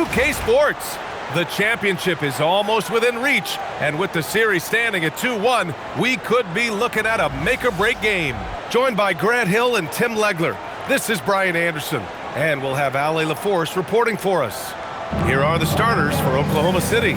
2K Sports. The championship is almost within reach, and with the series standing at 2-1, we could be looking at a make-or-break game. Joined by Grant Hill and Tim Legler, this is Brian Anderson, and we'll have Ale LaForce reporting for us. Here are the starters for Oklahoma City.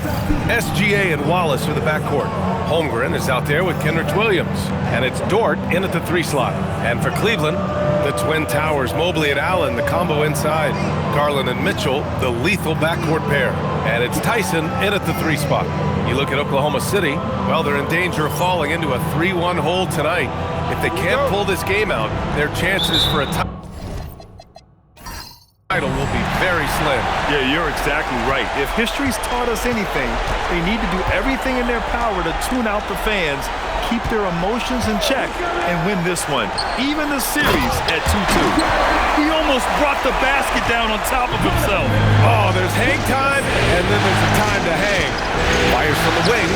SGA and Wallace are the backcourt. Holmgren is out there with Kenrich Williams, and it's Dort in at the 3 slot. And for Cleveland, the Twin Towers, Mobley and Allen, the combo inside. Garland and Mitchell, the lethal backcourt pair. And it's Tyson in at the 3 spot. You look at Oklahoma City, well, they're in danger of falling into a 3-1 hole tonight. If they can't pull this game out, their chances for a title will be very slim. Yeah, you're exactly right. If history's taught us anything, they need to do everything in their power to tune out the fans, keep their emotions in check, and win this one. Even the series at 2-2. He almost brought the basket down on top of himself. Oh, there's hang time, and then there's a time to hang. Fires from the wing,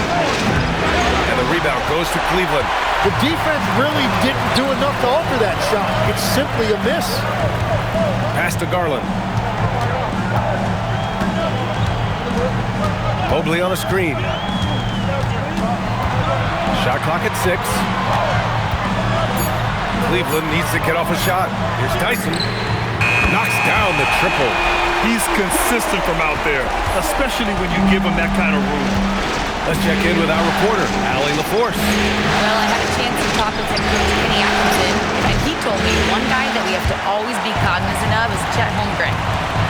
and the rebound goes to Cleveland. The defense really didn't do enough to alter that shot. It's simply a miss. Pass to Garland. Mobley on a screen. Shot clock at 6. Cleveland needs to get off a shot. Here's Tyson. Knocks down the triple. He's consistent from out there, especially when you give him that kind of room. Let's check in with our reporter, Ale LaForce. Well, I had a chance to talk with head coach Kenny Atkinson, and he told me one guy that we have to always be cognizant of is Chet Holmgren.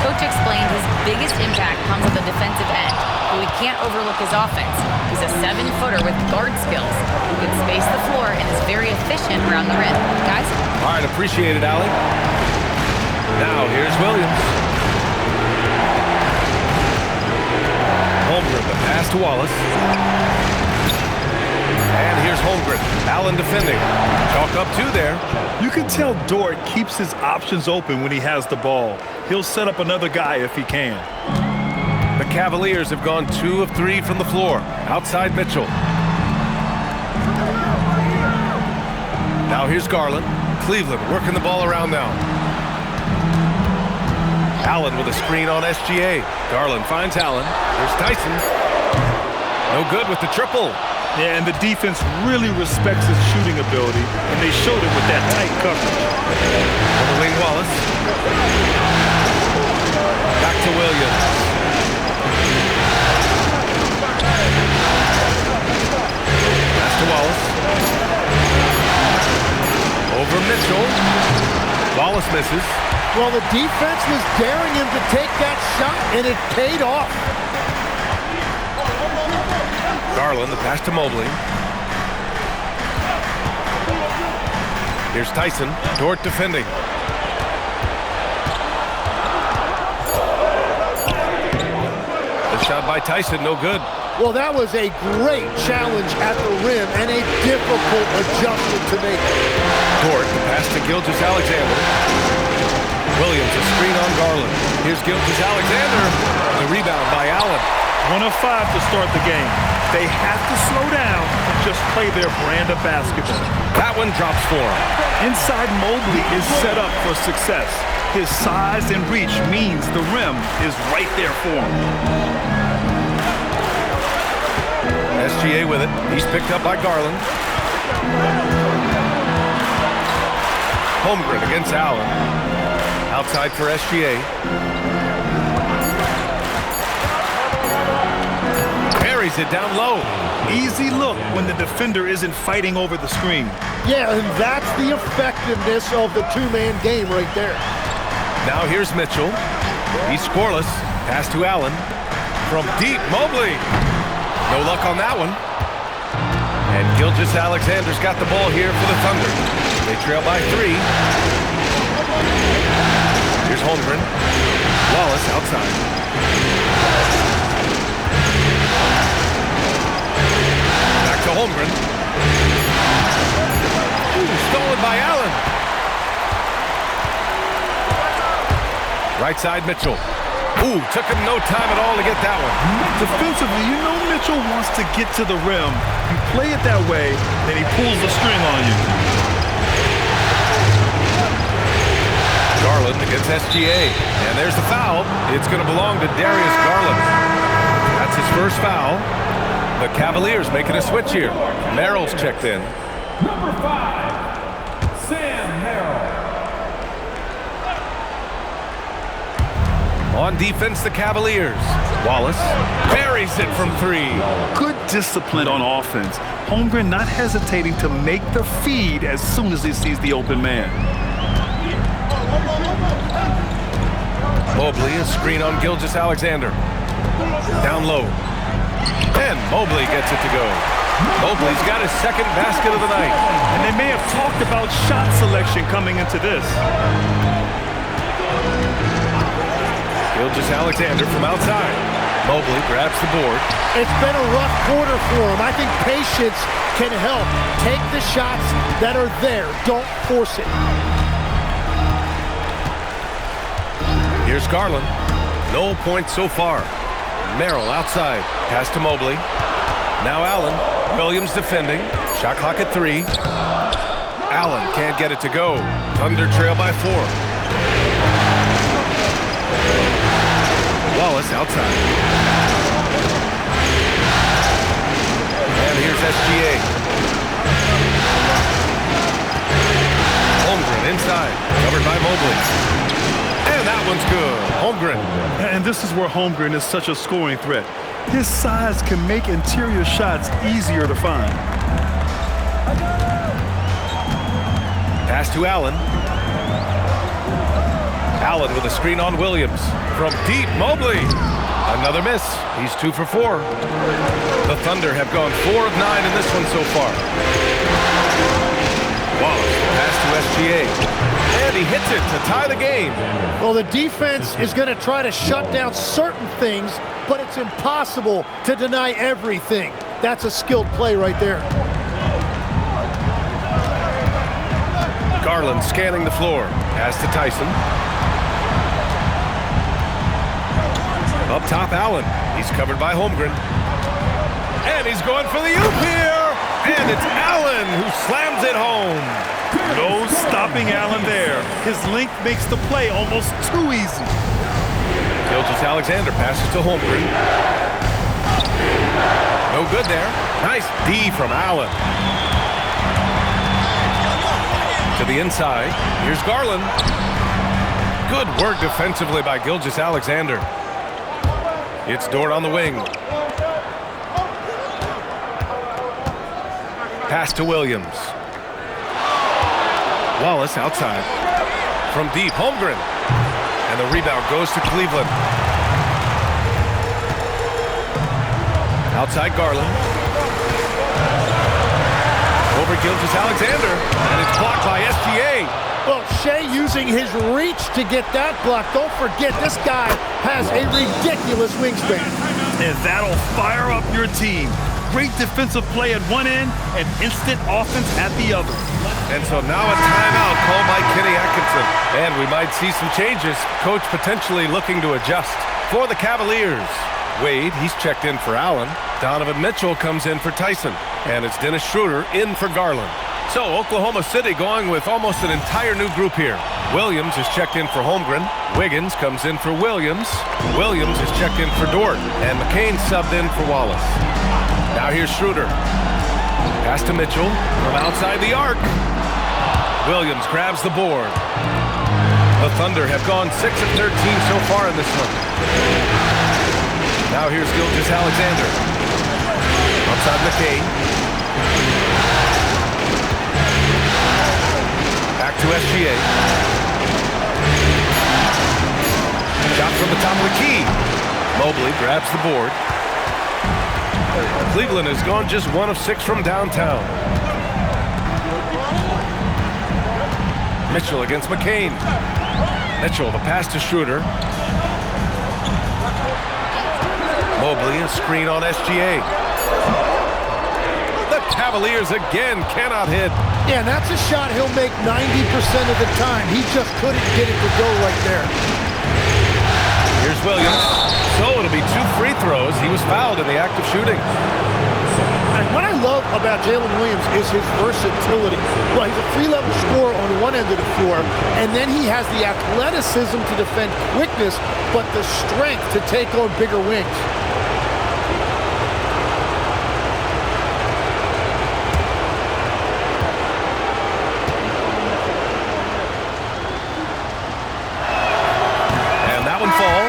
Coach explained his biggest impact comes at the defensive end, but we can't overlook his offense. He's a 7-footer with guard skills who can space the floor and is very efficient around the rim. Guys? All right, appreciate it, Ale. Now, here's Williams. Holmgren, the pass to Wallace. And here's Holmgren. Allen defending. Chalk up 2 there. You can tell Dort keeps his options open when he has the ball. He'll set up another guy if he can. The Cavaliers have gone 2 of 3 from the floor. Outside Mitchell. Now here's Garland. Cleveland working the ball around now. Allen with a screen on SGA. Garland finds Allen. There's Tyson. No good with the triple. Yeah, and the defense really respects his shooting ability, and they showed it with that tight coverage. On the wing, Wallace. Back to Williams. Pass to Wallace. Over Mitchell. Wallace misses. Well, the defense was daring him to take that shot, and it paid off. Garland, the pass to Mobley. Here's Tyson. Dort defending. The shot by Tyson, no good. Well, that was a great challenge at the rim and a difficult adjustment to make. Dort, the pass to Gilgeous-Alexander. Williams, a screen on Garland. Here's Gilgeous-Alexander. The rebound by Allen. 1 of 5 to start the game. They have to slow down and just play their brand of basketball. That one drops for him. Inside Mobley is set up for success. His size and reach means the rim is right there for him. SGA with it. He's picked up by Garland. Holmgren against Allen. Outside for SGA. Buries it down low. Easy look when the defender isn't fighting over the screen. Yeah, and that's the effectiveness of the 2-man game right there. Now here's Mitchell. He's scoreless. Pass to Allen. From deep, Mobley. No luck on that one. And Gilgeous-Alexander's got the ball here for the Thunder. They trail by 3. Here's Holmgren. Wallace outside. Back to Holmgren. Stolen by Allen. Right side Mitchell. Took him no time at all to get that one. Defensively, you know Mitchell wants to get to the rim. You play it that way, then he pulls the string on you. Garland against SGA. And there's the foul. It's going to belong to Darius Garland. That's his first foul. The Cavaliers making a switch here. Merrill's checked in. Number 5, Sam Merrill. On defense, the Cavaliers. Wallace buries it from 3. Good discipline on offense. Holmgren not hesitating to make the feed as soon as he sees the open man. Mobley, a screen on Gilgeous-Alexander. Down low. And Mobley gets it to go. Mobley's got his second basket of the night. And they may have talked about shot selection coming into this. Gilgeous-Alexander from outside. Mobley grabs the board. It's been a rough quarter for him. I think patience can help. Take the shots that are there. Don't force it. Here's Garland. No points so far. Merrill outside. Pass to Mobley. Now Allen. Williams defending. Shot clock at 3. Allen can't get it to go. Thunder trail by 4. Wallace outside. And here's SGA. Holmgren inside. Covered by Mobley. And that one's good. Holmgren. And this is where Holmgren is such a scoring threat. His size can make interior shots easier to find. Pass to Allen. Allen with a screen on Williams. From deep, Mobley. Another miss. He's 2 for 4. The Thunder have gone 4 of 9 in this one so far. Wallace, pass to SGA. And he hits it to tie the game. Well, the defense is going to try to shut down certain things, but it's impossible to deny everything. That's a skilled play right there. Garland scanning the floor. Pass to Tyson. Up top, Allen. He's covered by Holmgren. And he's going for the oop here. And it's Allen who slams it home. No stopping Allen there. His length makes the play almost too easy. Gilgeous-Alexander passes to Holmgren. No good there. Nice D from Allen. To the inside. Here's Garland. Good work defensively by Gilgeous-Alexander. It's Dort on the wing. Pass to Williams. Wallace outside. From deep, Holmgren. And the rebound goes to Cleveland. Outside Garland. Over Gilgeous-Alexander. And it's blocked by SGA. Well, Shea using his reach to get that block. Don't forget, this guy has a ridiculous wingspan. And that'll fire up your team. Great defensive play at one end and instant offense at the other. And so now a timeout called by Kenny Atkinson. And we might see some changes. Coach potentially looking to adjust. For the Cavaliers, Wade, he's checked in for Allen. Donovan Mitchell comes in for Tyson. And it's Dennis Schroeder in for Garland. So Oklahoma City going with almost an entire new group here. Williams is checked in for Holmgren. Wiggins comes in for Williams. Williams is checked in for Dort. And McCain subbed in for Wallace. Now here's Schroeder. Pass to Mitchell from outside the arc. Williams grabs the board. The Thunder have gone 6 of 13 so far in this one. Now here's Gilgeous-Alexander. Outside McCain. Back to SGA. Shot from the top of the key. Mobley grabs the board. Cleveland has gone just 1 of 6 from downtown. Mitchell against McCain. Mitchell, the pass to Schroeder. Mobley, a screen on SGA. The Cavaliers again cannot hit. Yeah, and that's a shot he'll make 90% of the time. He just couldn't get it to go right there. Here's Williams. So it'll be 2 free throws. He was fouled in the act of shooting. And what I love about Jalen Williams is his versatility. Well, he's a three-level scorer on one end of the floor, and then he has the athleticism to defend quickness, but the strength to take on bigger wings.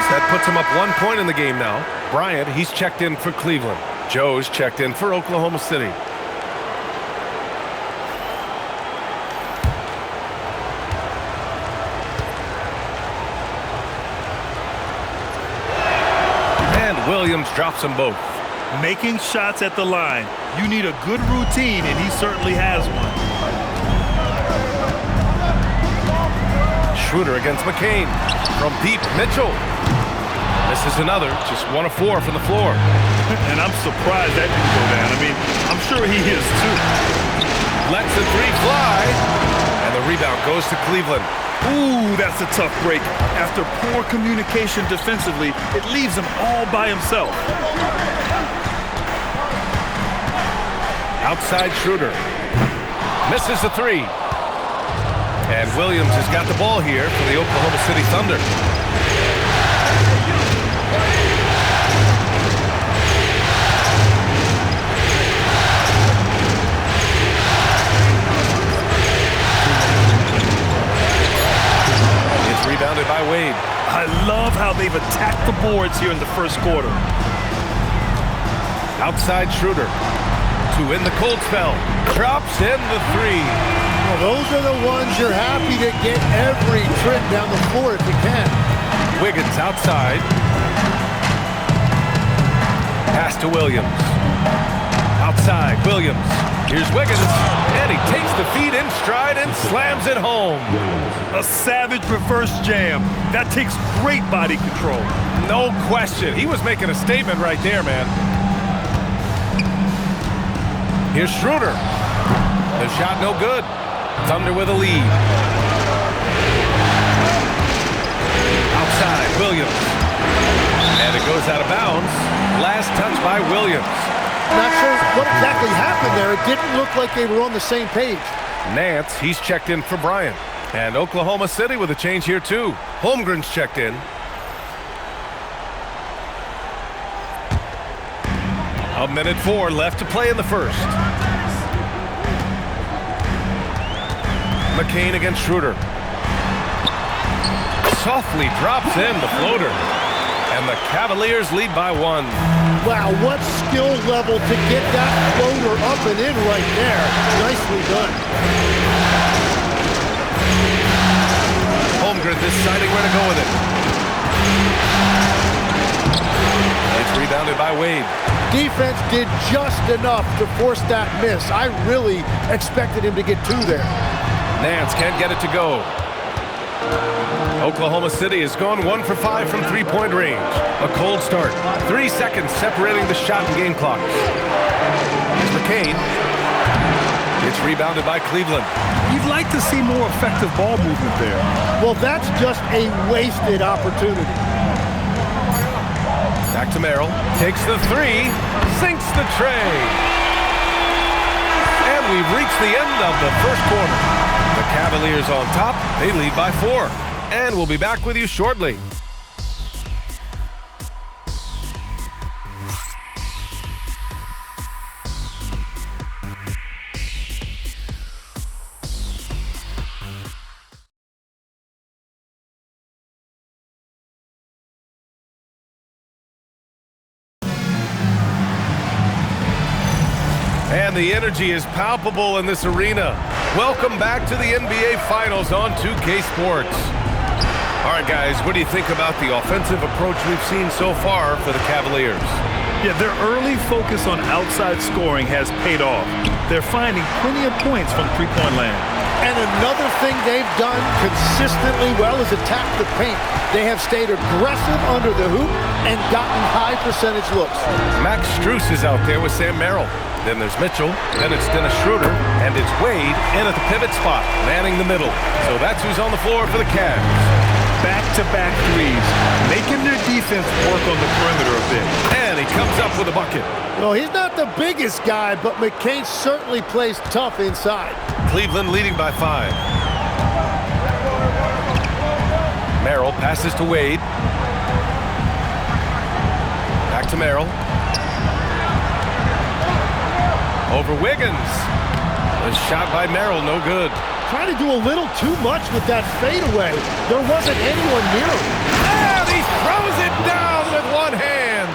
That puts him up 1 point in the game now. Bryant, he's checked in for Cleveland. Joe's checked in for Oklahoma City. And Williams drops them both. Making shots at the line. You need a good routine, and he certainly has one. Schroeder against McCain. From deep, Mitchell. This is another, just 1 of 4 from the floor. And I'm surprised that didn't go down. I mean, I'm sure he is too. Lets the three fly. And the rebound goes to Cleveland. Ooh, that's a tough break. After poor communication defensively, it leaves him all by himself. Outside Schroeder. Misses the three. And Williams has got the ball here for the Oklahoma City Thunder. It's rebounded by Wade. I love how they've attacked the boards here in the first quarter. Outside Schroeder. To win the cold spell. Drops in the three. Well, those are the ones you're happy to get every trip down the floor if you can. Wiggins outside. Pass to Williams. Outside, Williams. Here's Wiggins. And he takes the feed in stride and slams it home. A savage reverse jam. That takes great body control. No question. He was making a statement right there, man. Here's Schroeder. The shot no good. Thunder with a lead. Outside, Williams. And it goes out of bounds. Last touch by Williams. Not sure what exactly happened there. It didn't look like they were on the same page. Nance, he's checked in for Bryant. And Oklahoma City with a change here too. Holmgren's checked in. A minute 4 left to play in the first. McCain against Schroeder. Softly drops in the floater. And the Cavaliers lead by 1. Wow, what skill level to get that floater up and in right there. Nicely done. Holmgren deciding where to go with it. It's rebounded by Wade. Defense did just enough to force that miss. I really expected him to get 2 there. Nance can't get it to go. Oklahoma City has gone 1 for 5 from three-point range. A cold start. 3 seconds separating the shot and game clocks. Here's McCain. It's rebounded by Cleveland. You'd like to see more effective ball movement there. Well, that's just a wasted opportunity. Back to Merrill. Takes the three. Sinks the tray. And we've reached the end of the first quarter. The Cavaliers on top. They lead by 4. And we'll be back with you shortly. And the energy is palpable in this arena. Welcome back to the NBA Finals on 2K Sports. All right, guys, what do you think about the offensive approach we've seen so far for the Cavaliers? Yeah, their early focus on outside scoring has paid off. They're finding plenty of points from three-point land. And another thing they've done consistently well is attack the paint. They have stayed aggressive under the hoop and gotten high percentage looks. Max Strus is out there with Sam Merrill. Then there's Mitchell, then it's Dennis Schroeder, and it's Wade in at the pivot spot, manning the middle. So that's who's on the floor for the Cavs. Back-to-back threes, making their defense work on the perimeter a bit. And he comes up with a bucket. Well, he's not the biggest guy, but McCain certainly plays tough inside. Cleveland leading by 5. Merrill passes to Wade. Back to Merrill. Over Wiggins. A shot by Merrill, no good. Trying to do a little too much with that fadeaway. There wasn't anyone near him. And he throws it down with one hand.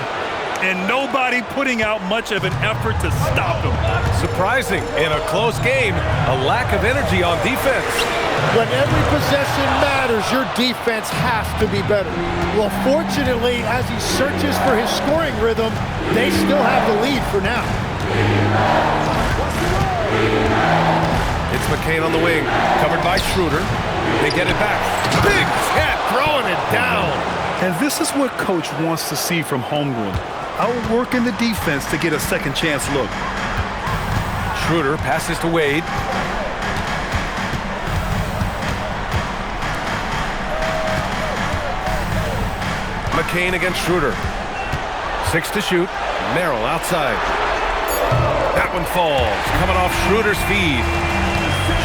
And nobody putting out much of an effort to stop him. Surprising, in a close game, a lack of energy on defense. When every possession matters, your defense has to be better. Well, fortunately, as he searches for his scoring rhythm, they still have the lead for now. It's McCain on the wing, covered by Schroeder. They get it back. Big Cat throwing it down. And this is what Coach wants to see from Holmgren. Outworking the defense to get a second chance look. Schroeder passes to Wade. McCain against Schroeder. 6 to shoot. Merrill outside. That one falls. Coming off Schroeder's feed.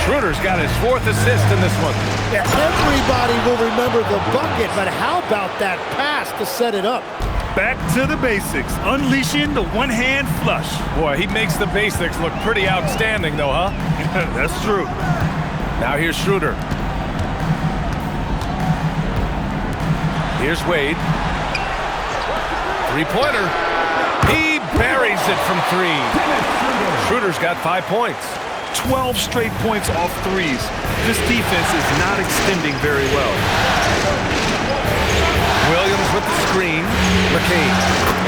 Schroeder's got his 4th assist in this one. Yeah, everybody will remember the bucket, but how about that pass to set it up? Back to the basics, unleashing the one-hand flush. Boy, he makes the basics look pretty outstanding, though, huh? That's true. Now here's Schroeder. Here's Wade. Three-pointer. He buries it from 3. Schroeder's got 5 points. 12 straight points off threes. This defense is not extending very well. Williams with the screen. McCain.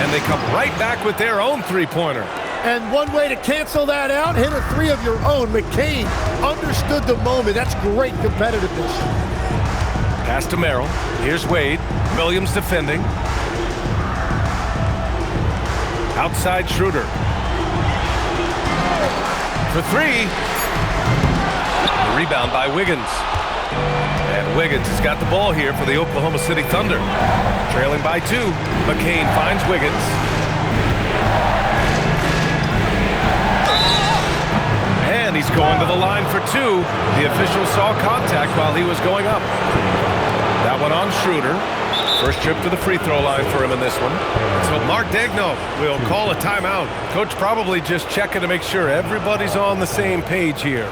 And they come right back with their own three-pointer. And one way to cancel that out, hit a 3 of your own. McCain understood the moment. That's great competitiveness. Pass to Merrill. Here's Wade. Williams defending. Outside Schroeder. For 3. The rebound by Wiggins. And Wiggins has got the ball here for the Oklahoma City Thunder. Trailing by 2. McCain finds Wiggins. And he's going to the line for 2. The official saw contact while he was going up. That one on Schroeder. First trip to the free throw line for him in this one. So Mark Daigneault will call a timeout. Coach probably just checking to make sure everybody's on the same page here.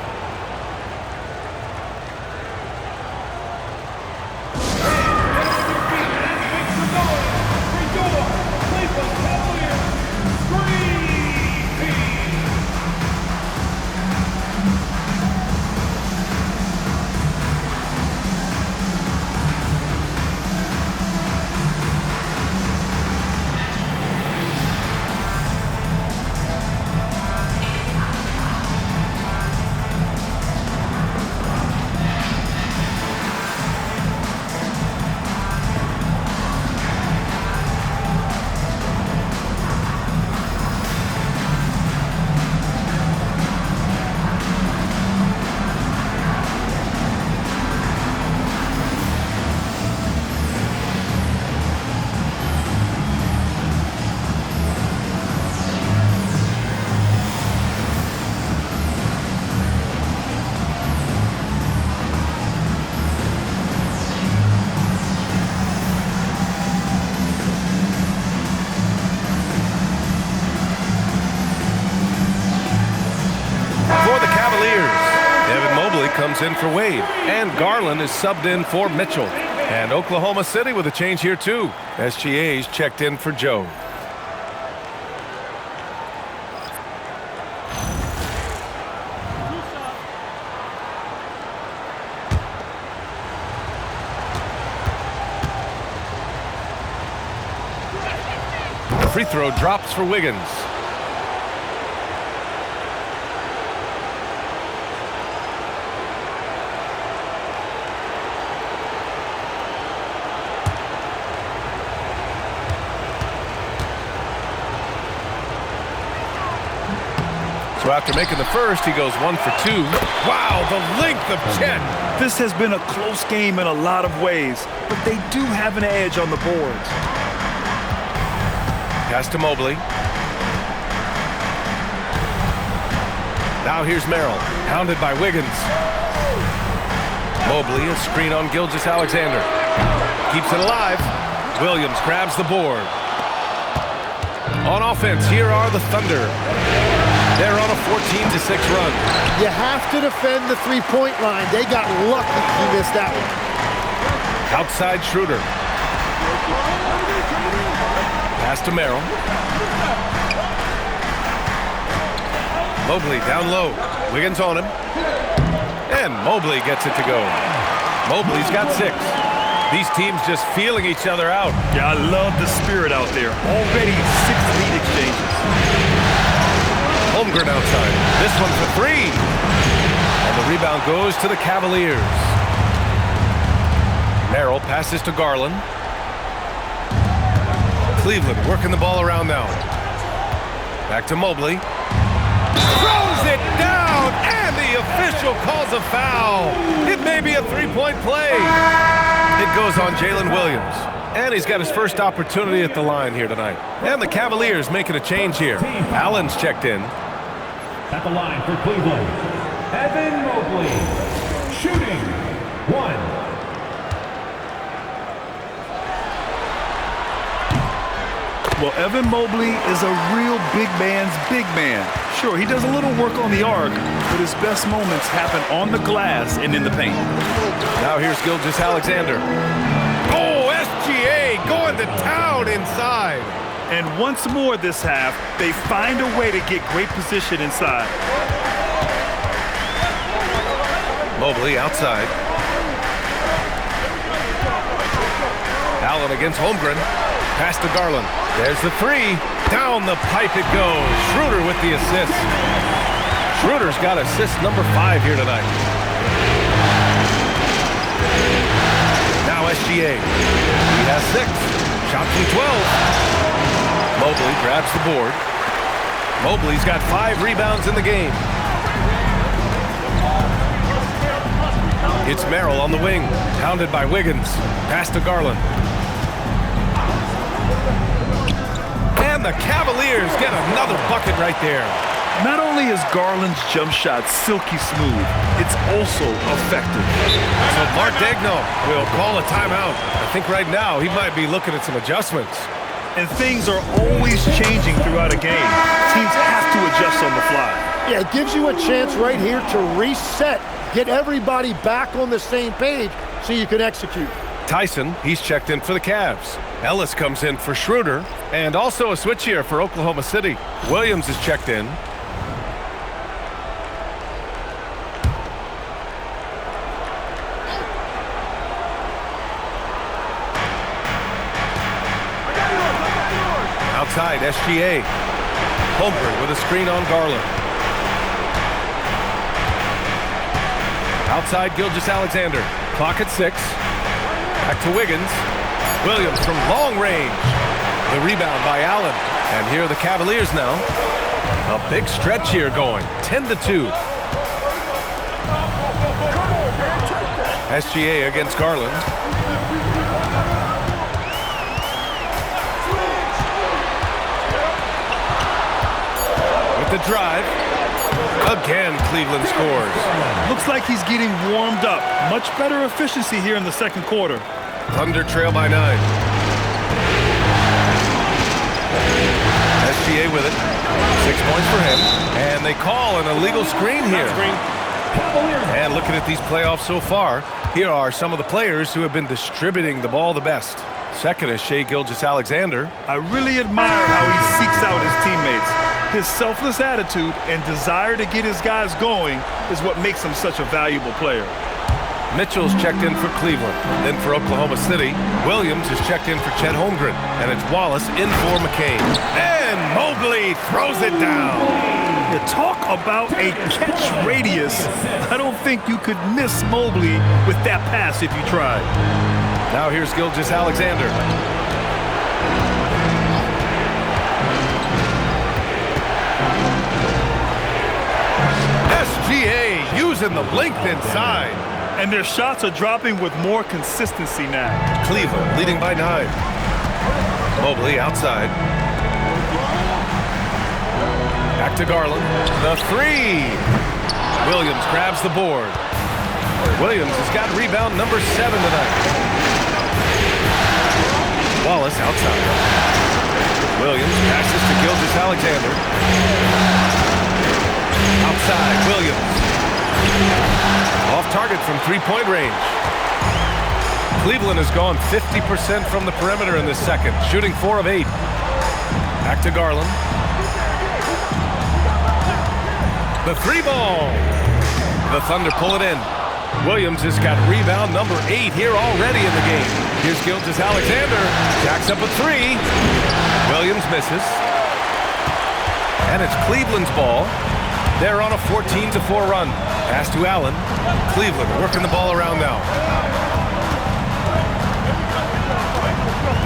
Comes in for Wade, and Garland is subbed in for Mitchell. And Oklahoma City with a change here too. SGA's checked in for Joe. The free throw drops for Wiggins. So after making the first, he goes 1 for 2. Wow, the length of Chet. This has been a close game in a lot of ways, but they do have an edge on the boards. Pass to Mobley. Now here's Merrill, hounded by Wiggins. Mobley, a screen on Gilgeous-Alexander. Keeps it alive. Williams grabs the board. On offense, here are the Thunder. They're on a 14-6 run. You have to defend the three-point line. They got lucky he missed that one. Outside Schroeder. Pass to Merrill. Mobley down low. Wiggins on him. And Mobley gets it to go. Mobley's got 6. These teams just feeling each other out. Yeah, I love the spirit out there. Already 6 lead exchanges. Holmgren outside. This one for 3. And the rebound goes to the Cavaliers. Merrill passes to Garland. Cleveland working the ball around now. Back to Mobley. Throws it down, and the official calls a foul. It may be a 3-point play. It goes on Jalen Williams. And he's got his first opportunity at the line here tonight. And the Cavaliers making a change here. Allen's checked in. At the line for Cleveland, Evan Mobley. Shooting, 1. Well, Evan Mobley is a real big man's big man. Sure, he does a little work on the arc, but his best moments happen on the glass and in the paint. Now here's Gilgeous-Alexander. Oh, SGA going to town inside. And once more this half, they find a way to get great position inside. Mobley outside. Allen against Holmgren. Pass to Garland. There's the 3. Down the pipe it goes. Schroeder with the assist. Schroeder's got assist number 5 here tonight. Now SGA. He has 6. Shot from 12. Mobley grabs the board. Mobley's got 5 rebounds in the game. It's Merrill on the wing. Hounded by Wiggins. Pass to Garland. And the Cavaliers get another bucket right there. Not only is Garland's jump shot silky smooth, it's also effective. So Mark Daigneault will call a timeout. I think right now he might be looking at some adjustments. And things are always changing throughout a game. Teams have to adjust on the fly. Yeah, it gives you a chance right here to reset, get everybody back on the same page so you can execute. Tyson, he's checked in for the Cavs. Ellis comes in for Schroeder, and also a switch here for Oklahoma City. Williams is checked in. Outside, SGA. Holmgren with a screen on Garland. Outside, Gilgeous-Alexander. Clock at 6. Back to Wiggins. Williams from long range. The rebound by Allen. And here are the Cavaliers now. A big stretch here going. 10-2. SGA against Garland. With the drive. Again, Cleveland scores. Looks like he's getting warmed up. Much better efficiency here in the second quarter. Thunder trail by 9. SGA with it. 6 points for him. And they call an illegal screen here. And looking at these playoffs so far, here are some of the players who have been distributing the ball the best. Second is Shai Gilgeous-Alexander. I really admire how he seeks out his teammates. His selfless attitude and desire to get his guys going is what makes him such a valuable player. Mitchell's checked in for Cleveland. Then for Oklahoma City, Williams is checked in for Chet Holmgren. And it's Wallace in for McCain. And Mobley throws it down. You talk about a catch radius. I don't think you could miss Mobley with that pass if you tried. Now here's Gilgeous-Alexander. SGA using the length inside. And their shots are dropping with more consistency now. Cleveland leading by 9. Mobley outside. Back to Garland. The three. Williams grabs the board. Williams has got rebound number 7 tonight. Wallace outside. Williams passes to Gilgeous-Alexander. Outside, Williams. Off target from three-point range. Cleveland has gone 50% from the perimeter in this second, shooting 4 of 8. Back to Garland. The three ball. The Thunder pull it in. Williams has got rebound number 8 here already in the game. Here's Gilgeous-Alexander. Jacks up a 3. Williams misses. And it's Cleveland's ball. They're on a 14-4 run. Pass to Allen. Cleveland working the ball around now.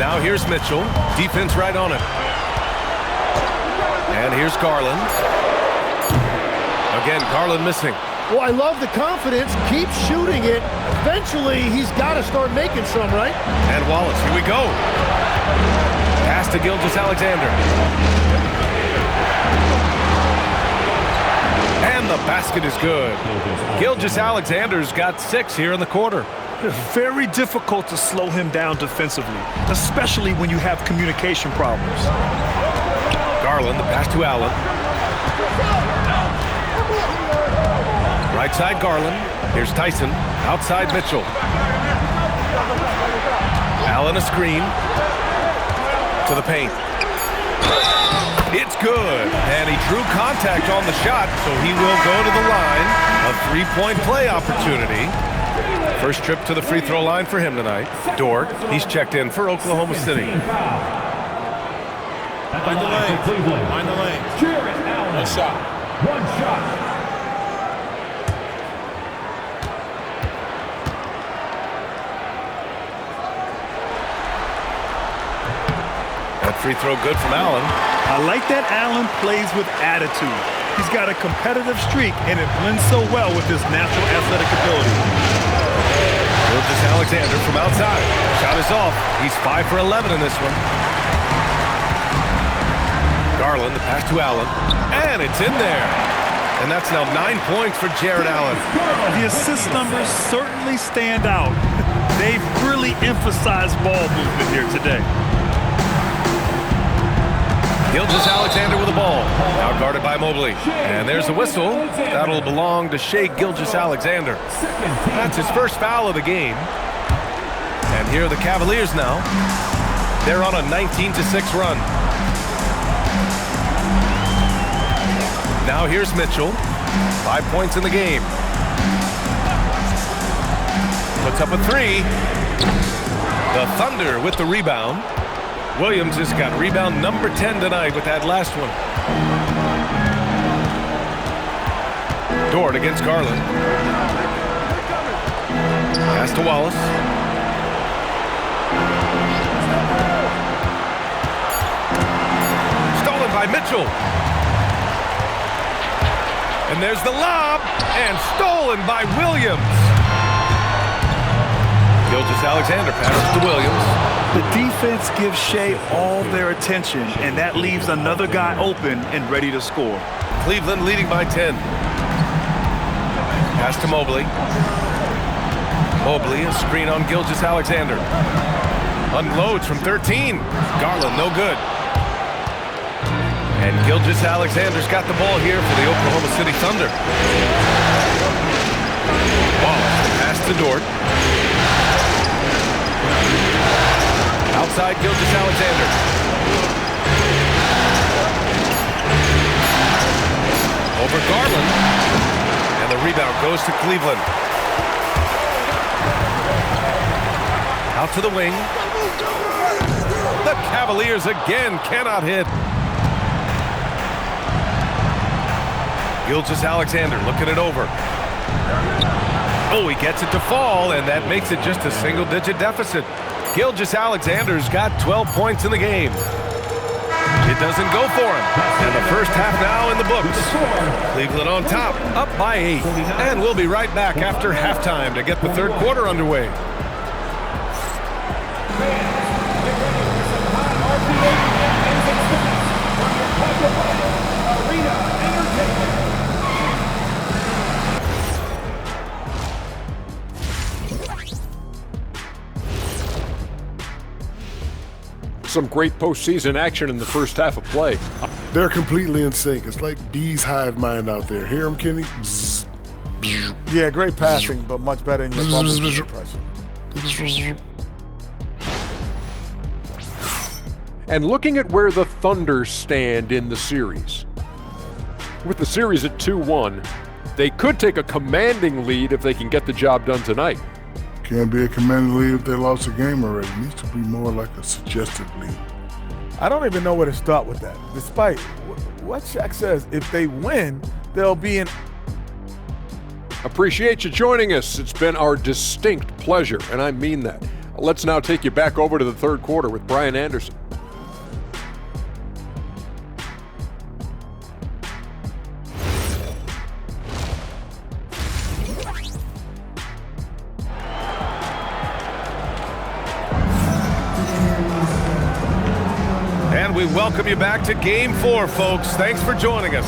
Now here's Mitchell. Defense right on it. And here's Garland. Again, Garland missing. Well, I love the confidence. Keep shooting it. Eventually, he's got to start making some, right? And Wallace, here we go. Pass to Gilgeous-Alexander. And the basket is good. Gilgeous-Alexander's got 6 here in the quarter. It's very difficult to slow him down defensively, especially when you have communication problems. Garland, the pass to Allen. Right side Garland. Here's Tyson. Outside Mitchell. Allen a screen. To the paint. It's good. And he drew contact on the shot, so he will go to the line. A three-point play opportunity. First trip to the free throw line for him tonight. Dort, he's checked in for Oklahoma City. Find the lane. Find the lane. One shot. One shot. That free throw good from Allen. I like that Allen plays with attitude. He's got a competitive streak, and it blends so well with his natural athletic ability. Gilgeous-Alexander from outside. Shot is off. He's 5 for 11 in this one. Garland, the pass to Allen. And it's in there. And that's now 9 points for Jared Allen. The assist numbers certainly stand out. They've really emphasized ball movement here today. Gilgeous-Alexander with the ball. Now guarded by Mobley. And there's a whistle. That'll belong to Shai Gilgeous-Alexander. That's his first foul of the game. And here are the Cavaliers now. They're on a 19-6 run. Now here's Mitchell. 5 points in the game. Puts up a 3. The Thunder with the rebound. Williams has got rebound number 10 tonight with that last one. Dort against Garland. Pass to Wallace. Stolen by Mitchell. And there's the lob. And stolen by Williams. Gilgeous-Alexander passes to Williams. The defense gives Shai all their attention, and that leaves another guy open and ready to score. Cleveland leading by 10. Pass to Mobley. Mobley, a screen on Gilgeous-Alexander. Unloads from 13. Garland, no good. And Gilgeous-Alexander's got the ball here for the Oklahoma City Thunder. Wallace, pass to Dort. Outside Gilgeous-Alexander. Over Garland. And the rebound goes to Cleveland. Out to the wing. The Cavaliers again cannot hit. Gilgeous-Alexander looking it over. Oh, he gets it to fall, and that makes it just a single-digit deficit. Gilgeous-Alexander's got 12 points in the game. It doesn't go for him. And the first half now in the books. Cleveland on top, up by 8. And we'll be right back after halftime to get the third quarter underway. Arena. some great postseason action in the first half of play. They're completely in sync. It's like bees hive mind out there. Hear them, Kenny? Bzz, bzz. Yeah, great passing, but much better in your bumblebee pressure. And looking at where the Thunder stand in the series. With the series at 2-1, they could take a commanding lead if they can get the job done tonight. Can't be a commanding lead if they lost a game already. It needs to be more like a suggested lead. I don't even know where to start with that. Despite what Shaq says, if they win, they'll be in. Appreciate you joining us. It's been our distinct pleasure, and I mean that. Let's now take you back over to the third quarter with Brian Anderson. And we welcome you back to Game 4, folks. Thanks for joining us.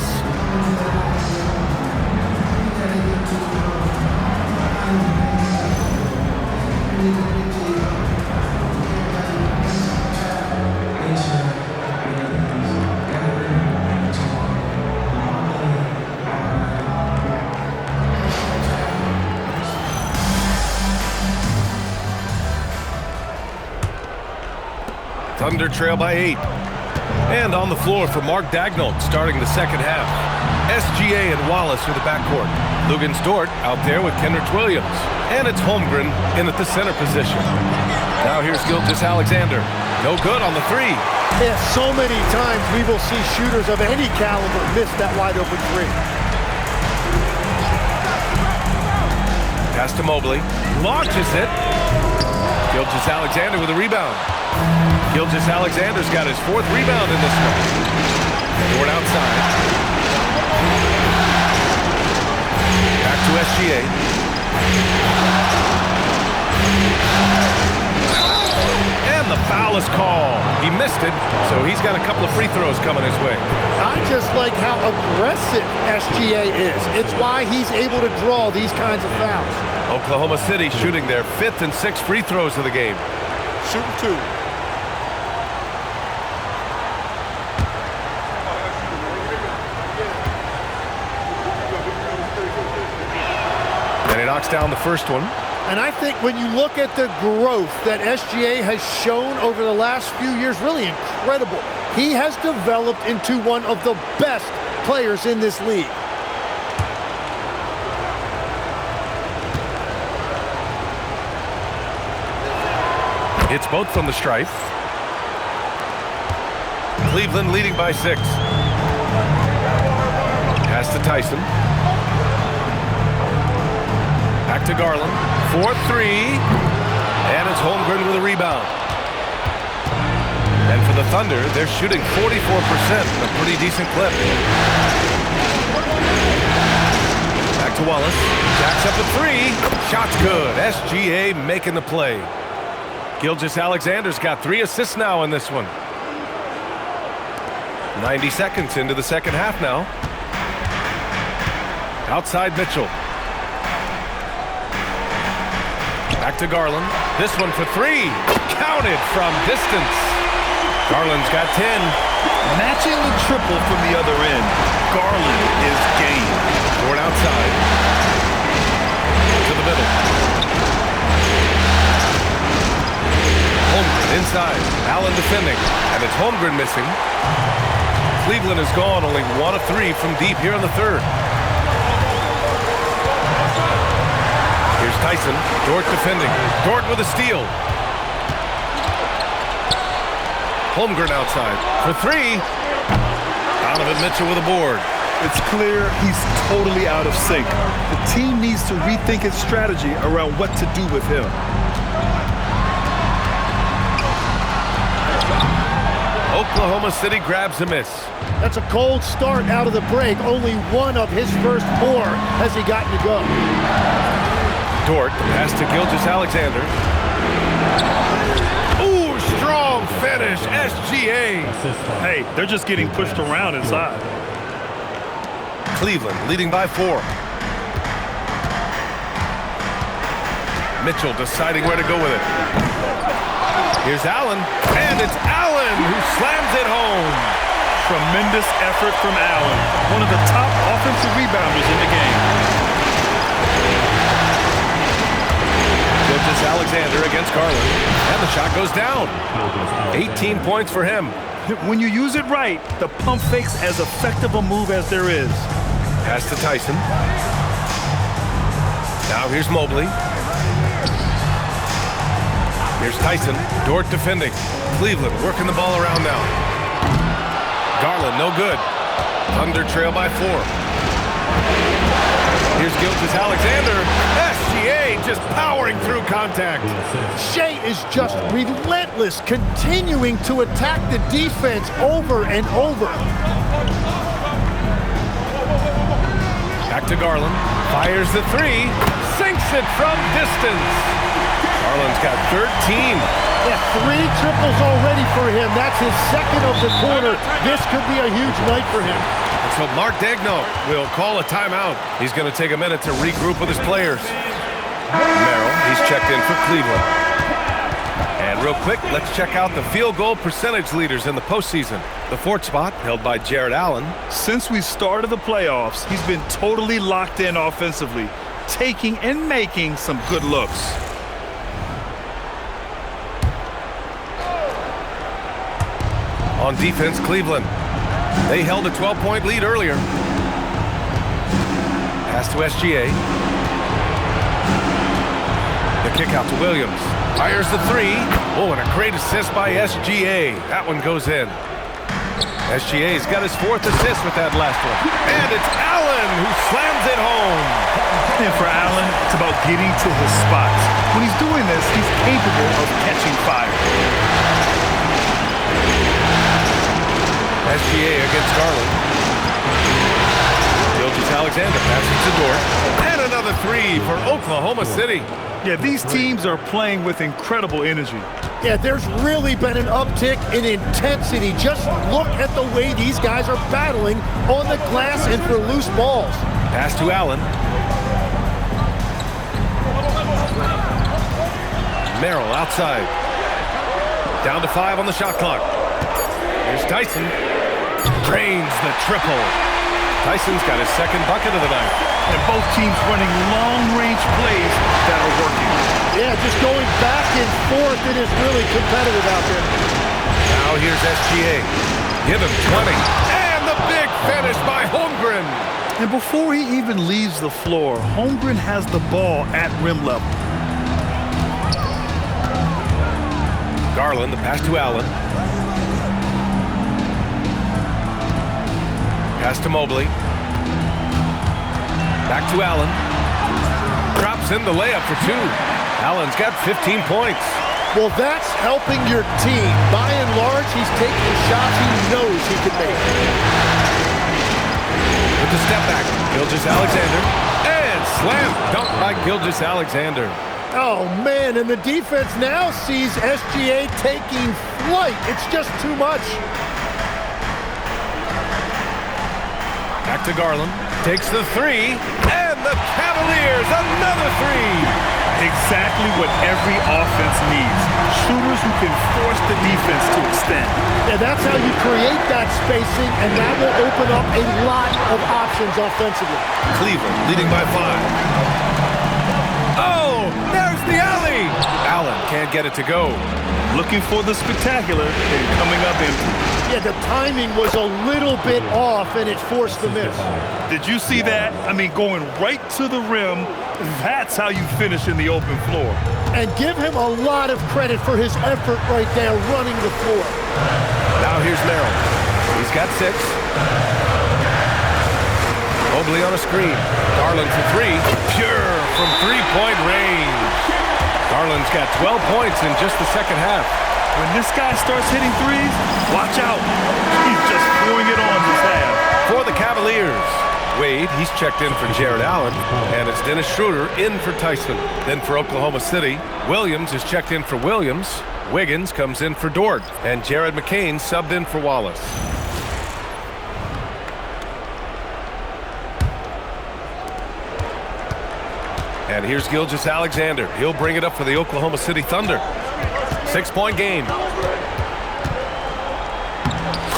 Thunder trail by 8. And on the floor for Mark Daigneault starting the second half. SGA and Wallace are the backcourt. Luguentz Dort out there with Kenrich Williams. And it's Holmgren in at the center position. Now here's Gilgeous-Alexander. No good on the three. Yeah, so many times we will see shooters of any caliber miss that wide open three. Pass to Mobley. Launches it. Gilgeous-Alexander with a rebound. Gilgeous-Alexander's got his 4th rebound in this one. Dort outside. Back to SGA. And the foul is called. He missed it, so he's got a couple of free throws coming his way. I just like how aggressive SGA is. It's why he's able to draw these kinds of fouls. Oklahoma City shooting their 5th and 6th free throws of the game. Shooting 2. And he knocks down the first one. And I think when you look at the growth that SGA has shown over the last few years, really incredible. He has developed into one of the best players in this league. It's both from the stripe. Cleveland leading by 6. Pass to Tyson. Back to Garland. 4-3. And it's Holmgren with a rebound. And for the Thunder, they're shooting 44%, a pretty decent clip. Back to Wallace. Jacks up a 3. Shot's good. SGA making the play. Gilgeous-Alexander's got 3 assists now in this one. 90 seconds into the second half now. Outside Mitchell. Back to Garland. This one for 3. Counted from distance. Garland's got 10. Matching the triple from the other end. Garland is game. Dort outside. To the middle. Holmgren inside. Allen defending. And it's Holmgren missing. Cleveland has gone only 1 of 3 from deep here in the third. Here's Tyson. Dort defending. Dort with a steal. Holmgren outside for 3. Donovan Mitchell with a board. It's clear he's totally out of sync. The team needs to rethink its strategy around what to do with him. Oklahoma City grabs a miss. That's a cold start out of the break. Only 1 of his first 4 has he gotten to go. Dort, pass to Gilgeous-Alexander. Ooh, strong finish, SGA. Hey, they're just getting pushed around inside. Cleveland leading by 4. Mitchell deciding where to go with it. Here's Allen, and it's Allen who slams it home. Tremendous effort from Allen, one of the top offensive rebounders in the game. Alexander against Garland, and the shot goes down. 18 points for him. When you use it right, the pump fake's as effective a move as there is. Pass to Tyson. Now here's Mobley. Here's Tyson. Dort defending. Cleveland working the ball around now. Garland, no good. Thunder trail by 4. Here's Gilgeous-Alexander. SGA just powering through contact. Shea is just relentless, continuing to attack the defense over and over. Back to Garland. Fires the 3. Sinks it from distance. Garland's got 13. Yeah, 3 triples already for him. That's his second of the quarter. This could be a huge night for him. And so Mark Daigneault will call a timeout. He's going to take a minute to regroup with his players. Merrill, he's checked in for Cleveland. And real quick, let's check out the field goal percentage leaders in the postseason. The 4th spot held by Jared Allen. Since we started the playoffs, he's been totally locked in offensively, taking and making some good looks. On defense, Cleveland. They held a 12-point lead earlier. Pass to SGA. The kick out to Williams. Fires the 3. Oh, and a great assist by SGA. That one goes in. SGA's got his 4th assist with that last one. And it's Allen who slams it home. And for Allen, it's about getting to his spots. When he's doing this, he's capable of catching fire. SGA against Garland. Gilgeous-Alexander passes to Dort. And another 3 for Oklahoma City. Yeah, these teams are playing with incredible energy. Yeah, there's really been an uptick in intensity. Just look at the way these guys are battling on the glass and for loose balls. Pass to Allen. Merrill outside. Down to 5 on the shot clock. Here's Tyson. Drains the triple. Tyson's got his 2nd bucket of the night. And both teams running long-range plays that are working. Yeah, just going back and forth. It is really competitive out there. Now here's SGA. Give him 20. And the big finish by Holmgren. And before he even leaves the floor, Holmgren has the ball at rim level. Garland, the pass to Allen. Pass to Mobley. Back to Allen. Drops in the layup for 2. Allen's got 15 points. Well, that's helping your team. By and large, he's taking shots he knows he can make. With the step back, Gilgeous-Alexander. And slam dunk by Gilgeous-Alexander. Oh, man, and the defense now sees SGA taking flight. It's just too much. Back to Garland. Takes the 3. And the Cavaliers, another 3. Exactly what every offense needs. Shooters who can force the defense to extend. Yeah, that's how you create that spacing, and that will open up a lot of options offensively. Cleveland leading by 5. Oh, there's the alley. Allen can't get it to go. Looking for the spectacular and coming up empty. Yeah, the timing was a little bit off, and it forced the miss. Did you see that? I mean, going right to the rim, that's how you finish in the open floor. And give him a lot of credit for his effort right there running the floor. Now here's Merrill. He's got 6. Mobley on a screen. Garland for 3. Pure from 3-point range. Garland's got 12 points in just the second half. When this guy starts hitting threes, watch out. He's just throwing it on this half. For the Cavaliers, Wade, he's checked in for Jared Allen, and it's Dennis Schroeder in for Tyson. Then for Oklahoma City, Williams is checked in for Williams. Wiggins comes in for Dort, and Jared McCain subbed in for Wallace. And here's Gilgeous-Alexander. He'll bring it up for the Oklahoma City Thunder. 6-point game.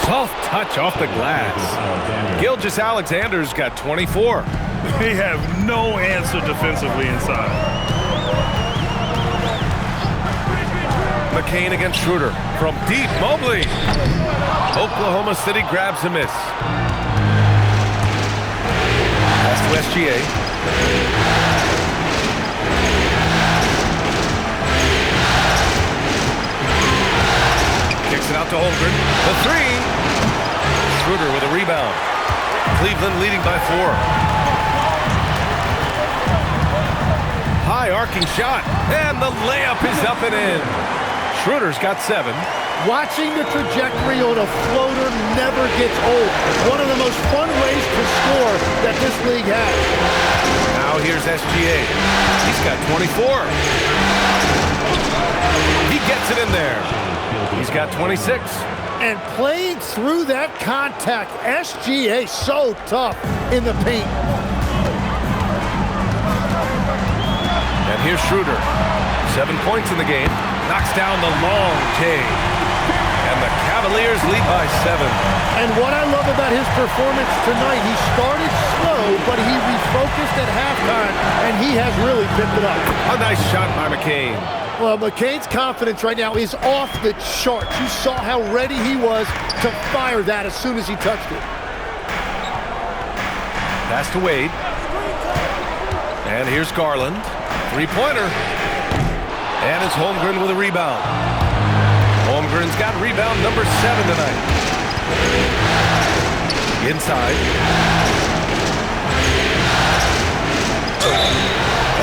Soft touch off the glass. Gilgeous-Alexander's got 24. They have no answer defensively inside. McCain against Schroeder. From deep, Mobley. Oklahoma City grabs a miss. Pass to SGA. Kicks it out to Holmgren. The three. Schroeder with a rebound. Cleveland leading by 4. High arcing shot. And the layup is up and in. Schroeder's got 7. Watching the trajectory on a floater never gets old. One of the most fun ways to score that this league has. Now here's SGA. He's got 24. He gets it in there. He's got 26. And playing through that contact, SGA so tough in the paint. And here's Schroeder. 7 points in the game. Knocks down the long J. And the Cavaliers lead by 7. And what I love about his performance tonight, he started slow, but he refocused at halftime, and he has really picked it up. A nice shot by McCain. Well, McCain's confidence right now is off the charts. You saw how ready he was to fire that as soon as he touched it. Pass to Wade. And here's Garland. 3-pointer. And it's Holmgren with a rebound. Holmgren's got rebound number 7 tonight. Inside.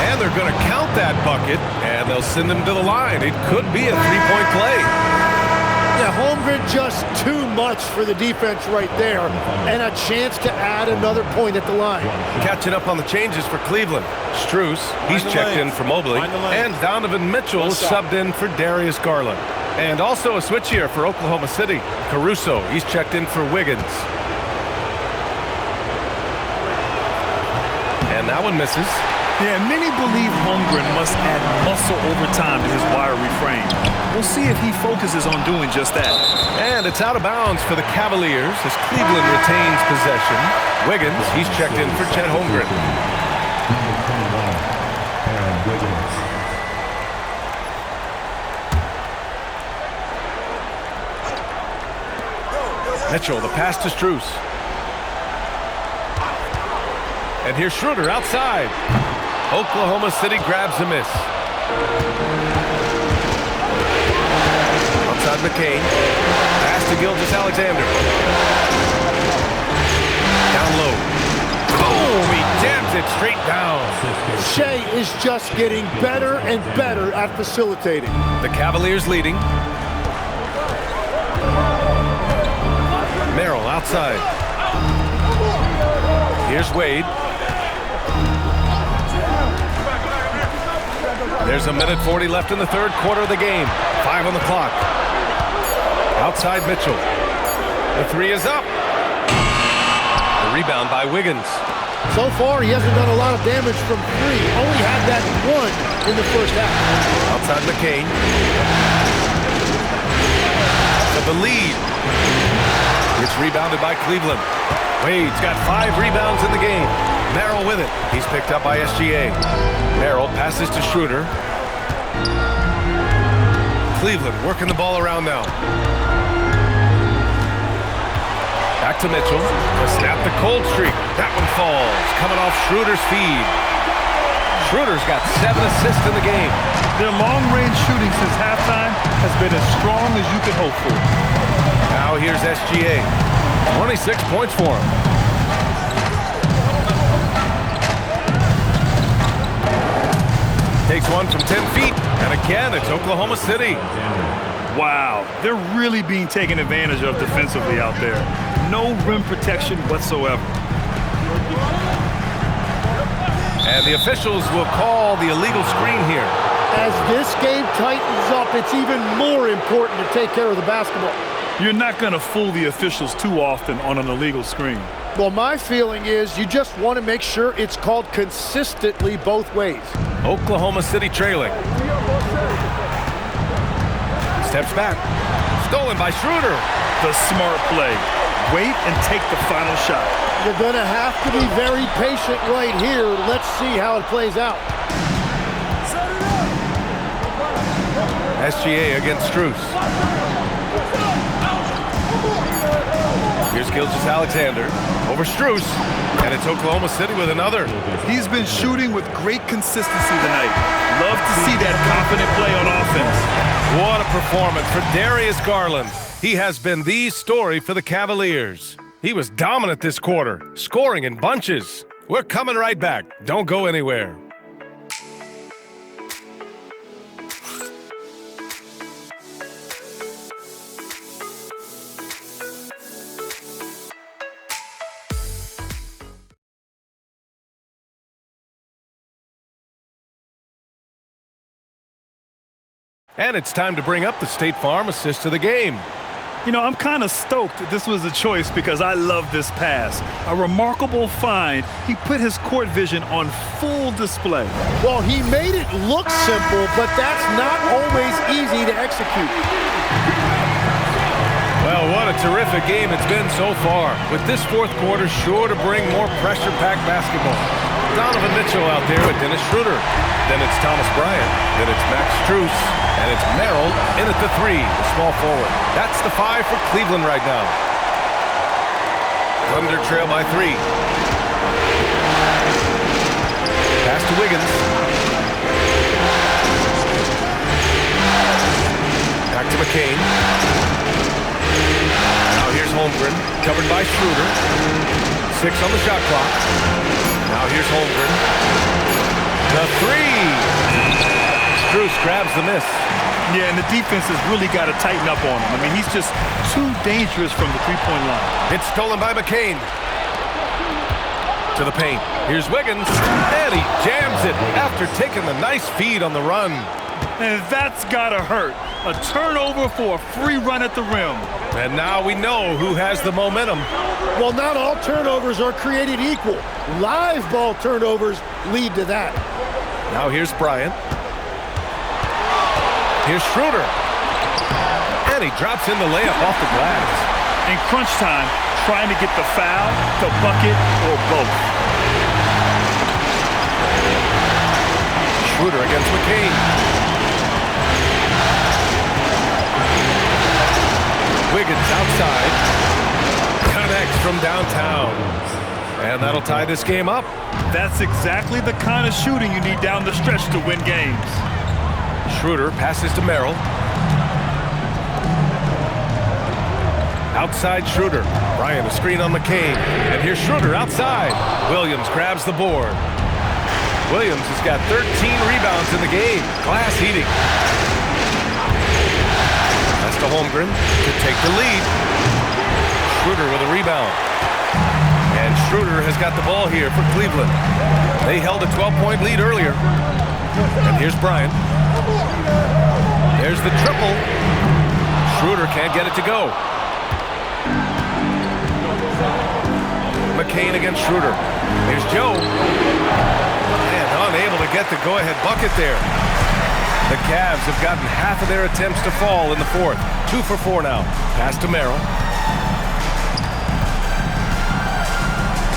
And they're going to count that bucket, and they'll send him to the line. It could be a 3-point play. Yeah, Holmgren just too much for the defense right there, and a chance to add another point at the line. Catching up on the changes for Cleveland. Strus, he's checked in for Mobley, and Donovan Mitchell subbed in for Darius Garland. And also a switch here for Oklahoma City. Caruso, he's checked in for Wiggins. And that one misses. Yeah, many believe Holmgren must add muscle over time to his wiry frame. We'll see if he focuses on doing just that. And it's out of bounds for the Cavaliers as Cleveland retains possession. Wiggins, he's checked in for Chet Holmgren. Mitchell, the pass to Strus. And here's Schroeder outside. Oklahoma City grabs a miss. Outside McCain. Pass to Gilgeous-Alexander. Down low. Boom! He jams it straight down. Shea is just getting better and better at facilitating. The Cavaliers leading. Merrill outside. Here's Wade. There's a minute 40 left in the third quarter of the game. 5 on the clock. Outside Mitchell. The three is up. The rebound by Wiggins. So far, he hasn't done a lot of damage from 3. Only had that 1 in the first half. Outside McCain. To the lead. It's rebounded by Cleveland. Wade's got 5 rebounds in the game. Merrill with it. He's picked up by SGA. Merrill passes to Schroeder. Cleveland working the ball around now. Back to Mitchell. To snap the cold streak. That one falls. Coming off Schroeder's feed. Schroeder's got 7 assists in the game. Their long-range shooting since halftime has been as strong as you could hope for. Now here's SGA. 26 points for him. Takes one from 10 feet, and again, it's Oklahoma City. Wow, they're really being taken advantage of defensively out there. No rim protection whatsoever. And the officials will call the illegal screen here. As this game tightens up, it's even more important to take care of the basketball. You're not going to fool the officials too often on an illegal screen. Well, my feeling is you just want to make sure it's called consistently both ways. Oklahoma City trailing. Steps back. Stolen by Schroeder. The smart play. Wait and take the final shot. You're going to have to be very patient right here. Let's see how it plays out. SGA against Strus. Here's Gilgeous-Alexander over Strus, and it's Oklahoma City with another. He's been shooting with great consistency tonight. Love to see that confident play on offense. What a performance for Darius Garland. He has been the story for the Cavaliers. He was dominant this quarter, scoring in bunches. We're coming right back. Don't go anywhere. And it's time to bring up the State Farm assist of the game. You know, I'm kind of stoked this was a choice because I love this pass. A remarkable find. He put his court vision on full display. Well, he made it look simple, but that's not always easy to execute. Well, what a terrific game it's been so far. With this fourth quarter sure to bring more pressure-packed basketball. Donovan Mitchell out there with Dennis Schroeder. Then it's Thomas Bryant. Then it's Max Strus. And it's Merrill in at the 3, the small forward. That's the 5 for Cleveland right now. Thunder trail by 3. Pass to Wiggins. Back to McCain. Now here's Holmgren, covered by Schroeder. 6 on the shot clock. Now here's Holmgren. The 3! Strus grabs the miss. Yeah, and the defense has really got to tighten up on him. I mean, he's just too dangerous from the three-point line. It's stolen by McCain. To the paint. Here's Wiggins, and he jams it after taking the nice feed on the run. And that's got to hurt. A turnover for a free run at the rim. And now we know who has the momentum. Well, not all turnovers are created equal. Live ball turnovers lead to that. Now here's Bryant. Here's Schroeder. And he drops in the layup off the glass. In crunch time, trying to get the foul, the bucket, or both. Schroeder against McCain. Wiggins outside. Connects from downtown. And that'll tie this game up. That's exactly the kind of shooting you need down the stretch to win games. Schroeder passes to Merrill. Outside Schroeder. Bryant a screen on McCain. And here's Schroeder outside. Williams grabs the board. Williams has got 13 rebounds in the game. Glass heating. That's to Holmgren to take the lead. Schroeder with a rebound. And Schroeder has got the ball here for Cleveland. They held a 12-point lead earlier. And here's Bryant. There's the triple. Schroeder can't get it to go. McCain against Schroeder. Here's Joe. And unable to get the go-ahead bucket there. The Cavs have gotten half of their attempts to fall in the fourth. 2 for 4 now. Pass to Merrill.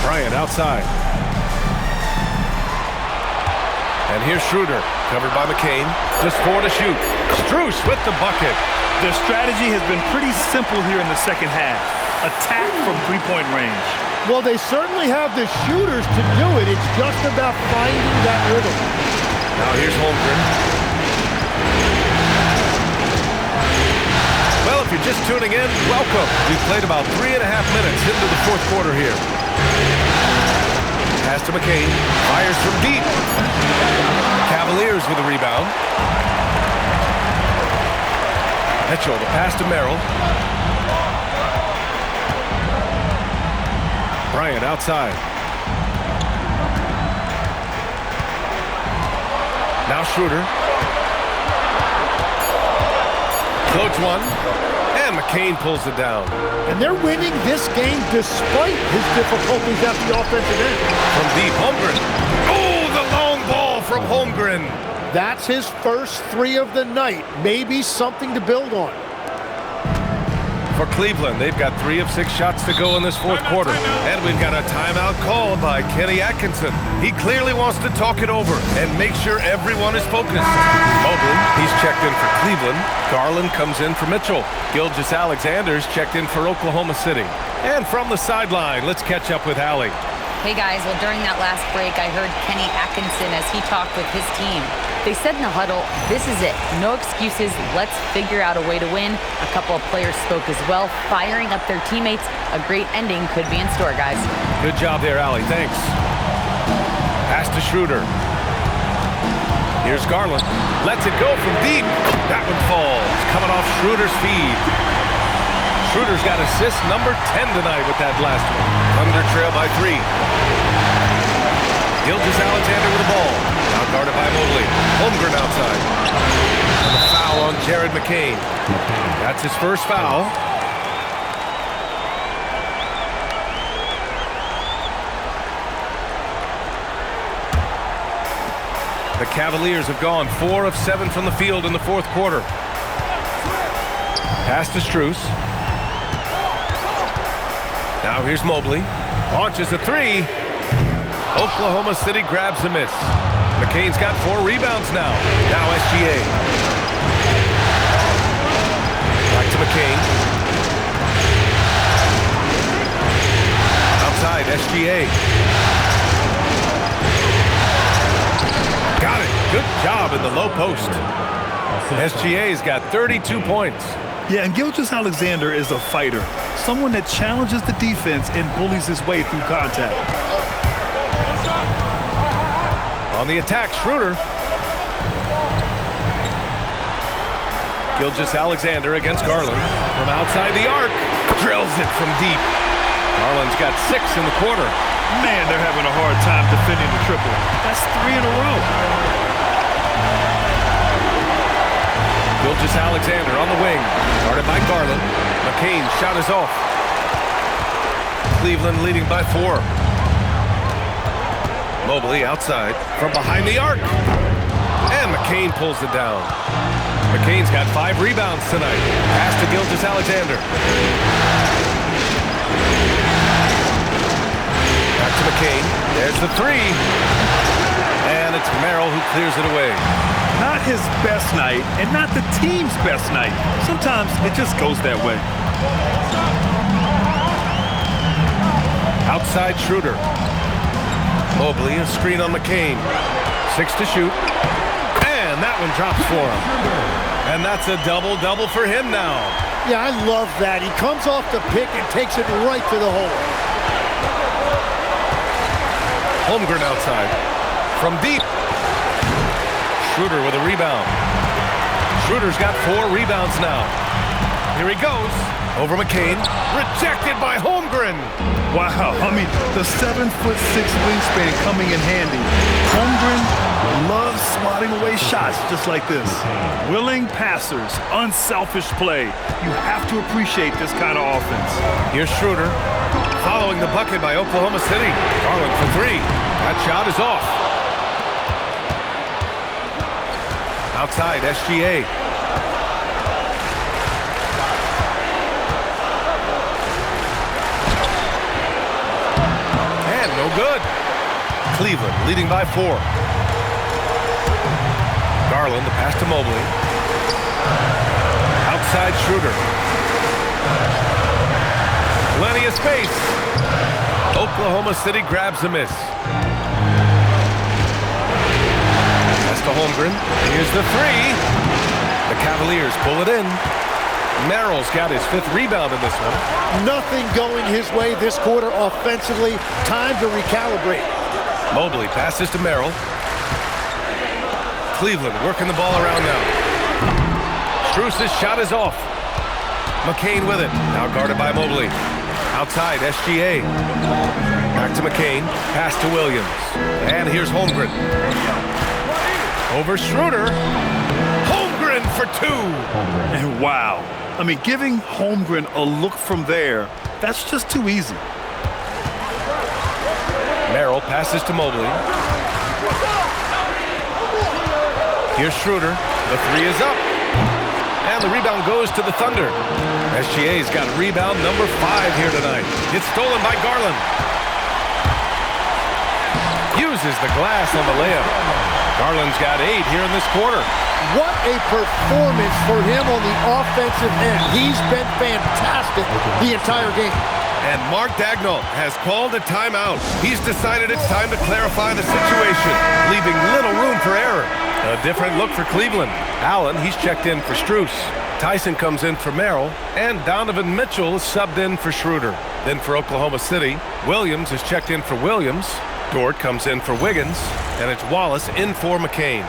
Bryant outside. And here's Schroeder, covered by McCain. Just 4 to shoot. Strus with the bucket. Their strategy has been pretty simple here in the second half. Attack from three-point range. Well, they certainly have the shooters to do it. It's just about finding that rhythm. Now here's Holmgren. Well, if you're just tuning in, welcome. We've played about 3.5 minutes into the fourth quarter here. Pass to McCain. Fires from deep. Cavaliers with a rebound. Mitchell, the pass to Merrill. Bryant outside. Now Schroeder. Floats one. And McCain pulls it down. And they're winning this game despite his difficulties at the offensive end. From deep, Holmgren. Oh, the long ball from Holmgren. That's his first 3 of the night. Maybe something to build on. For Cleveland, they've got 3 of 6 shots to go in this fourth quarter. And we've got a timeout called by Kenny Atkinson. He clearly wants to talk it over and make sure everyone is focused. Mobley, he's checked in for Cleveland. Garland comes in for Mitchell. Gilgeous-Alexander's checked in for Oklahoma City. And from the sideline, let's catch up with Allie. Hey guys, well during that last break, I heard Kenny Atkinson as he talked with his team. They said in the huddle, this is it. No excuses. Let's figure out a way to win. A couple of players spoke as well, firing up their teammates. A great ending could be in store, guys. Good job there, Allie. Thanks. Pass to Schroeder. Here's Garland. Lets it go from deep. That one falls. Coming off Schroeder's feed. Schroeder's got assist number 10 tonight with that last one. Thunder trail by 3. Gilgeous-Alexander with the ball. Now guarded by Mobley. Holmgren outside. And the foul on Jared McCain. That's his first foul. The Cavaliers have gone 4 of 7 from the field in the fourth quarter. Pass to Strus. Now here's Mobley. Launches a 3. Oklahoma City grabs a miss. McCain's got 4 rebounds now. Now SGA. Back to McCain. Outside, SGA. Got it. Good job in the low post. SGA's got 32 points. Yeah, and Gilgeous-Alexander is a fighter. Someone that challenges the defense and bullies his way through contact. On the attack, Schroeder. Gilgeous-Alexander against Garland. From outside the arc. Drills it from deep. Garland's got 6 in the quarter. Man, they're having a hard time defending the triple. That's 3 in a row. Gilgeous-Alexander on the wing. Guarded by Garland. McCain's shot is off. Cleveland leading by 4. Mobley outside from behind the arc. And McCain pulls it down. McCain's got 5 rebounds tonight. Pass to Gilgeous-Alexander. Back to McCain. There's the 3. And it's Merrill who clears it away. Not his best night, and not the team's best night. Sometimes it just goes that way. Outside Schroeder. Mobley, a screen on McCain. 6 to shoot. And that one drops for him. And that's a double-double for him now. Yeah, I love that. He comes off the pick and takes it right to the hole. Holmgren outside. From deep. Schroeder with a rebound. Schroeder's got 4 rebounds now. Here he goes. Over McCain. Rejected by Holmgren. Wow, I mean, the 7'6" wingspan coming in handy. Holmgren loves swatting away shots just like this. Willing passers, unselfish play. You have to appreciate this kind of offense. Here's Schroeder. Following the bucket by Oklahoma City. Garland for 3. That shot is off. Outside, SGA. And no good. Cleveland leading by 4. Garland, the pass to Mobley. Outside Schroeder. Plenty of space. Oklahoma City grabs a miss. To Holmgren. Here's the 3. The Cavaliers pull it in. Merrill's got his 5th rebound in this one. Nothing going his way this quarter offensively. Time to recalibrate. Mobley passes to Merrill. Cleveland working the ball around now. Strus's shot is off. McCain with it. Now guarded by Mobley. Outside, SGA. Back to McCain. Pass to Williams. And here's Holmgren. Over Schroeder. Holmgren for 2. And wow. I mean, giving Holmgren a look from there, that's just too easy. Merrill passes to Mobley. Here's Schroeder. The three is up. And the rebound goes to the Thunder. SGA's got rebound number 5 here tonight. It's stolen by Garland. Uses the glass on the layup. Garland's got 8 here in this quarter. What a performance for him on the offensive end. He's been fantastic the entire game. And Mark Dagnall has called a timeout. He's decided it's time to clarify the situation, leaving little room for error. A different look for Cleveland. Allen, he's checked in for Strus. Tyson comes in for Merrill, and Donovan Mitchell is subbed in for Schroeder. Then for Oklahoma City, Williams is checked in for Williams. Dort comes in for Wiggins, and it's Wallace in for McCain.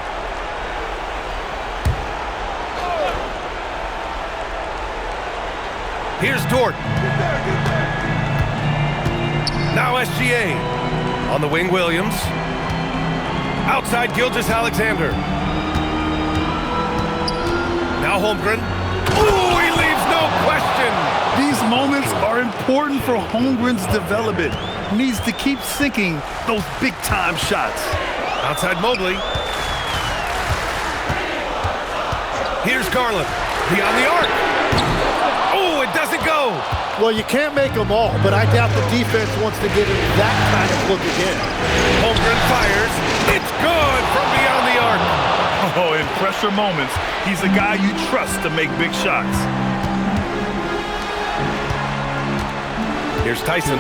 Here's Dort. Now SGA. On the wing, Williams. Outside, Gilgeous-Alexander. Now Holmgren. Ooh, he leaves no question. These moments are important for Holmgren's development. He needs to keep sinking those big-time shots. Outside Mobley. Here's Garland. Beyond the arc. Oh, it doesn't go. Well, you can't make them all, but I doubt the defense wants to give him that kind of look again. Holmgren fires. It's good from beyond the arc. Oh, in pressure moments, he's a guy you trust to make big shots. Here's Tyson.